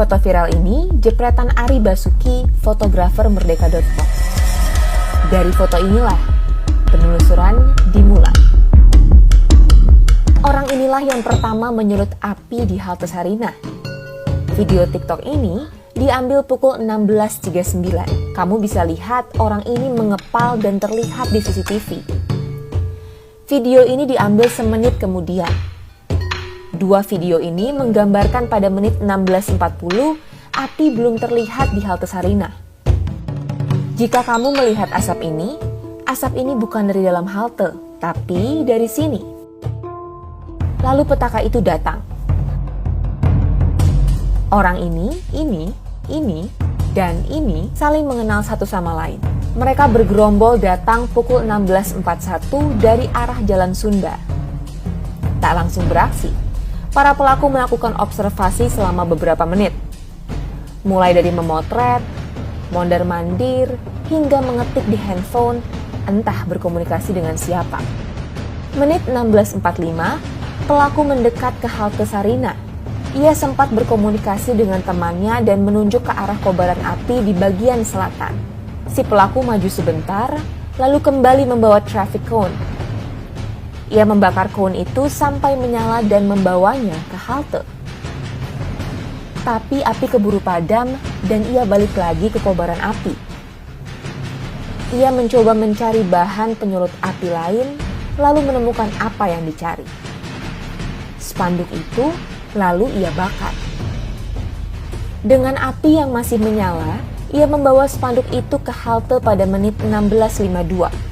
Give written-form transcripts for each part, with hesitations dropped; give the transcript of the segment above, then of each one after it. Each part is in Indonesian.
Foto viral ini jepretan Ari Basuki, fotografer merdeka.com. Dari foto inilah penelusuran dimulai. Orang inilah yang pertama menyulut api di halte Sarinah. Video TikTok ini diambil pukul 16.39. Kamu bisa lihat orang ini mengepal dan terlihat di CCTV. Video ini diambil semenit kemudian. Dua video ini menggambarkan pada menit 16.40, api belum terlihat di halte Sarinah. Jika kamu melihat asap ini bukan dari dalam halte, tapi dari sini. Lalu petaka itu datang. Orang ini, dan ini saling mengenal satu sama lain. Mereka bergerombol datang pukul 16.41 dari arah Jalan Sunda. Tak langsung beraksi. Para pelaku melakukan observasi selama beberapa menit. Mulai dari memotret, mondar-mandir, hingga mengetik di handphone, entah berkomunikasi dengan siapa. Menit 16.45, pelaku mendekat ke halte Sarinah. Ia sempat berkomunikasi dengan temannya dan menunjuk ke arah kobaran api di bagian selatan. Si pelaku maju sebentar, lalu kembali membawa traffic cone. Ia membakar cone itu sampai menyala dan membawanya ke halte. Tapi api keburu padam dan ia balik lagi ke kobaran api. Ia mencoba mencari bahan penyulut api lain, lalu menemukan apa yang dicari. Spanduk itu lalu ia bakar. Dengan api yang masih menyala, ia membawa spanduk itu ke halte pada menit 16.52.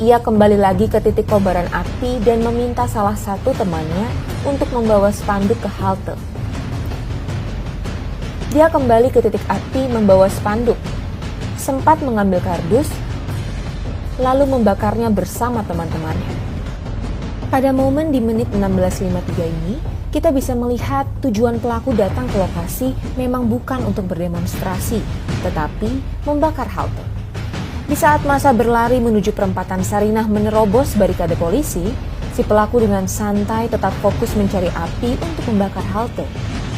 Ia kembali lagi ke titik kobaran api dan meminta salah satu temannya untuk membawa spanduk ke halte. Dia kembali ke titik api membawa spanduk, sempat mengambil kardus, lalu membakarnya bersama teman-temannya. Pada momen di menit 16.53 ini, kita bisa melihat tujuan pelaku datang ke lokasi memang bukan untuk berdemonstrasi, tetapi membakar halte. Di saat masa berlari menuju perempatan Sarinah menerobos barikade polisi, si pelaku dengan santai tetap fokus mencari api untuk membakar halte.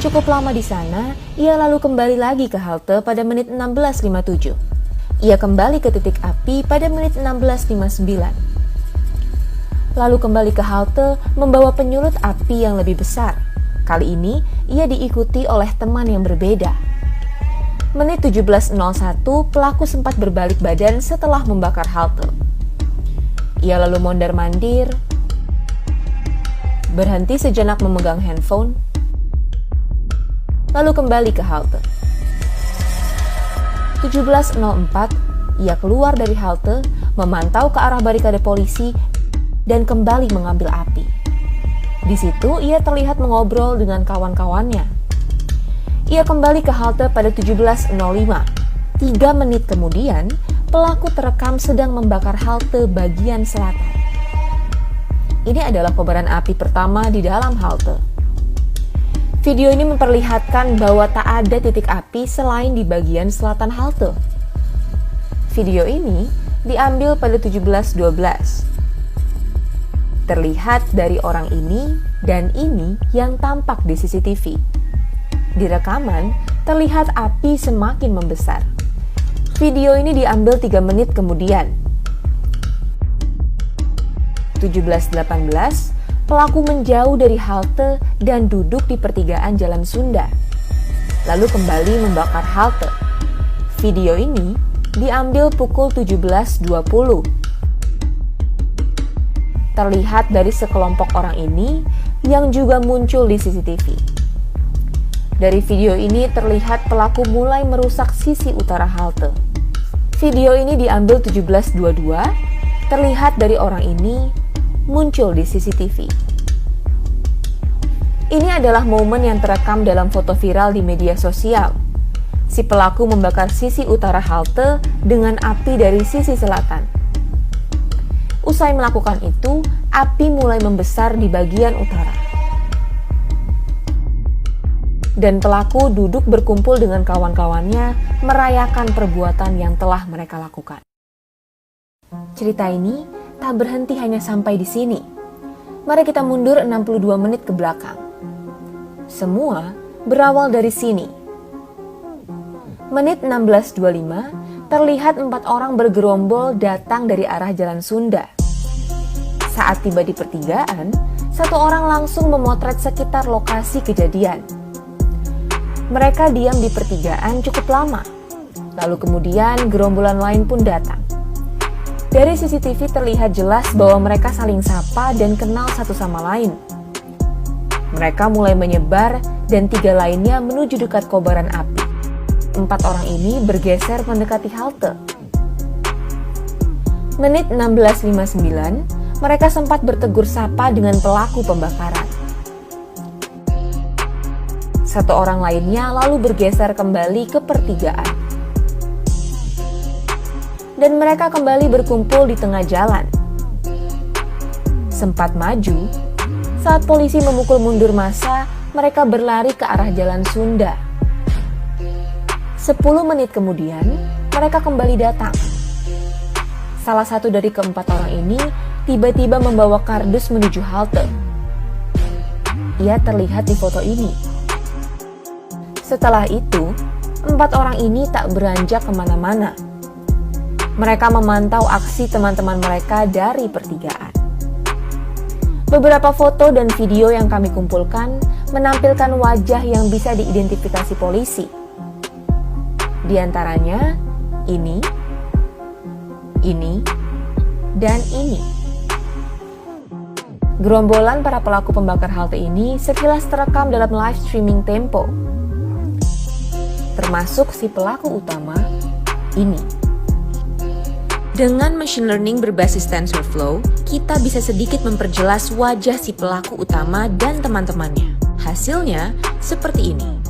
Cukup lama di sana, ia lalu kembali lagi ke halte pada menit 16.57. Ia kembali ke titik api pada menit 16.59. Lalu kembali ke halte membawa penyulut api yang lebih besar. Kali ini, ia diikuti oleh teman yang berbeda. Menit 17.01, pelaku sempat berbalik badan setelah membakar halte. Ia lalu mondar-mandir, berhenti sejenak memegang handphone, lalu kembali ke halte. 17.04, ia keluar dari halte, memantau ke arah barikade polisi, dan kembali mengambil api. Di situ ia terlihat mengobrol dengan kawan-kawannya. Ia kembali ke halte pada 17.05. 3 menit kemudian, pelaku terekam sedang membakar halte bagian selatan. Ini adalah kobaran api pertama di dalam halte. Video ini memperlihatkan bahwa tak ada titik api selain di bagian selatan halte. Video ini diambil pada 17.12. Terlihat dari orang ini dan ini yang tampak di CCTV. Di rekaman, terlihat api semakin membesar. Video ini diambil 3 menit kemudian. 17.18, pelaku menjauh dari halte dan duduk di pertigaan Jalan Sunda. Lalu kembali membakar halte. Video ini diambil pukul 17.20. Terlihat dari sekelompok orang ini yang juga muncul di CCTV. Dari video ini terlihat pelaku mulai merusak sisi utara halte. Video ini diambil 17.22, terlihat dari orang ini muncul di CCTV. Ini adalah momen yang terekam dalam foto viral di media sosial. Si pelaku membakar sisi utara halte dengan api dari sisi selatan. Usai melakukan itu, api mulai membesar di bagian utara. Dan pelaku duduk berkumpul dengan kawan-kawannya merayakan perbuatan yang telah mereka lakukan. Cerita ini tak berhenti hanya sampai di sini. Mari kita mundur 62 menit ke belakang. Semua berawal dari sini. Menit 16.25, terlihat 4 orang bergerombol datang dari arah Jalan Sunda. Saat tiba di pertigaan, 1 orang langsung memotret sekitar lokasi kejadian. Mereka diam di pertigaan cukup lama, lalu kemudian gerombolan lain pun datang. Dari CCTV terlihat jelas bahwa mereka saling sapa dan kenal satu sama lain. Mereka mulai menyebar dan 3 lainnya menuju dekat kobaran api. 4 orang ini bergeser mendekati halte. Menit 16.59, mereka sempat bertegur sapa dengan pelaku pembakaran. 1 orang lainnya lalu bergeser kembali ke pertigaan. Dan mereka kembali berkumpul di tengah jalan. Sempat maju, saat polisi memukul mundur massa, mereka berlari ke arah Jalan Sunda. 10 menit kemudian, mereka kembali datang. Salah satu dari ke-4 orang ini tiba-tiba membawa kardus menuju halte. Ia terlihat di foto ini. Setelah itu, 4 orang ini tak beranjak kemana-mana. Mereka memantau aksi teman-teman mereka dari pertigaan. Beberapa foto dan video yang kami kumpulkan menampilkan wajah yang bisa diidentifikasi polisi. Di antaranya, ini, dan ini. Gerombolan para pelaku pembakar halte ini sekilas terekam dalam live streaming Tempo. Termasuk si pelaku utama, ini. Dengan machine learning berbasis TensorFlow, kita bisa sedikit memperjelas wajah si pelaku utama dan teman-temannya. Hasilnya seperti ini.